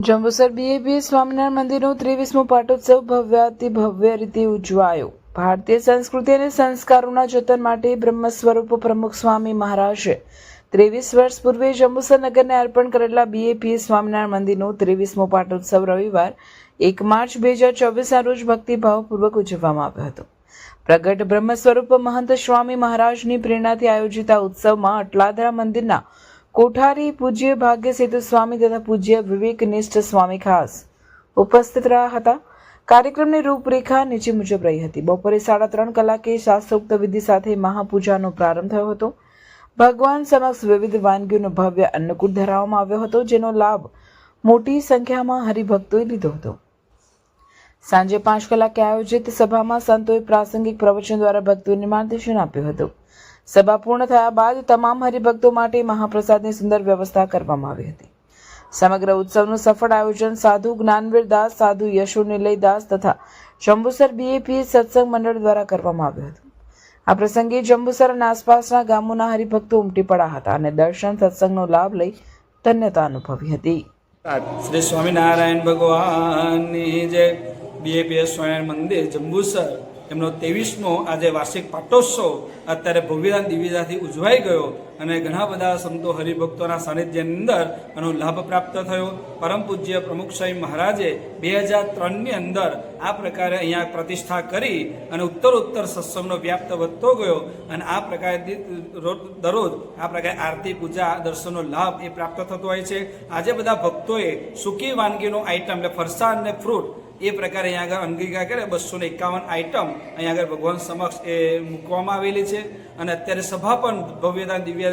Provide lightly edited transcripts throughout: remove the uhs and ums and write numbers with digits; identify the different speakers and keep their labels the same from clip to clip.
Speaker 1: Jambusar BAPS Swaminarayan મંદિરનો 23મો પાટોત્સવ ભવ્ય રીતે ઉજવાયો। ભારતીય સંસ્કૃતિ અને સંસ્કારોના જતન માટે બ્રહ્મ સ્વરૂપ પ્રમુખ સ્વામી મહારાજે 23 વર્ષ પૂર્વે જંબુસર નગરને અર્પણ કરેલા બીએપીએસ સ્વામિનારાયણ મંદિરનો 23મો પાટોત્સવ રવિવાર 1 માર્ચ 2024ના રોજ ભક્તિભાવપૂર્વક ઉજવવામાં આવ્યો હતો। પ્રગટ બ્રહ્મ સ્વરૂપ મહંત સ્વામી મહારાજની પ્રેરણાથી આયોજિત આ ઉત્સવમાં અટલાદરા મંદિરના कोठारी पूज्य भाग्य सेतु स्वामी तथा पूज्य विवेकनिष्ठ स्वामी खास उपस्थित रहा था। कार्यक्रमની રૂપરેખા નીચે મુજબ રહી હતી। બપોરે 3:30 કલાકે શાસ્ત્રોક્ત વિધિ સાથે મહાપૂજાનો પ્રારંભ થયો હતો। ભગવાન સમક્ષ વિવિધ વાનગીઓનો ભવ્ય અન્નકૂટ ધરાવવામાં આવ્યો હતો, જેનો લાભ મોટી સંખ્યામાં હરિભક્તોએ લીધો હતો। સાંજે 5 કલાકે આયોજિત સભામાં સંતોએ પ્રાસંગિક પ્રવચન દ્વારા ભક્તોને માર્ગદર્શન આપ્યું હતું। સભા પૂર્ણ થયા બાદ તમામ હરિભક્તો માટે મહાપ્રસાદની સુંદર વ્યવસ્થા કરવામાં આવી હતી। સમગ્ર ઉત્સવનું સફળ આયોજન સાધુ જ્ઞાનવીર દાસ, સાધુ યશો નિલય દાસ તથા જંબુસર બીએપીએસ સત્સંગ મંડળ દ્વારા કરવામાં આવ્યું હતું। આ પ્રસંગે જંબુસર અને આસપાસના ગામોના હરિભક્તો ઉમટી પડ્યા હતા અને દર્શન સત્સંગનો લાભ લઈ ધન્યતા અનુભવી હતી।
Speaker 2: શ્રી સ્વામિનારાયણ ભગવાનની જય। બીએપીએસ સ્વામિનારાયણ મંદિર જંબુસર એમનો 23મો આજે વાર્ષિક પાટોત્સવ અત્યારે ભવ્યતા દિવ્યતાથી ઉજવાઈ ગયો અને ઘણા બધા સંતો હરિભક્તોના સાનિધ્યની અંદર એનો લાભ પ્રાપ્ત થયો। પરમ પૂજ્ય પ્રમુખ સ્વામી મહારાજે 2003ની અંદર આ પ્રકારે અહીંયા પ્રતિષ્ઠા કરી અને ઉત્તર સત્સંગનો વ્યાપ્ત વધતો ગયો અને આ પ્રકારે દરરોજ આ પ્રકારે આરતી, પૂજા, દર્શનનો લાભ એ પ્રાપ્ત થતો હોય છે। આજે બધા ભક્તોએ સૂકી વાનગીનો આઈટમ એટલે ફરસાણ અને ફ્રૂટ એ પ્રકારે અહીંયા આગળ અંગીકાર કરે 251 આઈટમ અહીંયા આગળ ભગવાન સમક્ષ એ મૂકવામાં આવેલી છે અને અત્યારે સભા પણ ભવ્યતા દિવ્ય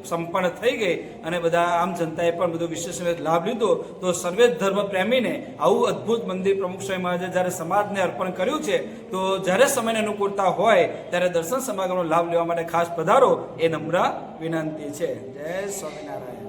Speaker 2: સંપન્ન થઈ ગઈ અને બધા આમ જનતાએ પણ બધો વિશેષ લાભ લીધો। તો સર્વે ધર્મ પ્રેમીને આવું અદ્ભુત મંદિર પ્રમુખ સ્વામી મહારાજે જ્યારે સમાજને અર્પણ કર્યું છે તો જ્યારે સમયની અનુકૂળતા હોય ત્યારે દર્શન સમાગમનો લાભ લેવા માટે ખાસ પધારો એ નમ્ર વિનંતી છે। જય સ્વામિનારાયણ।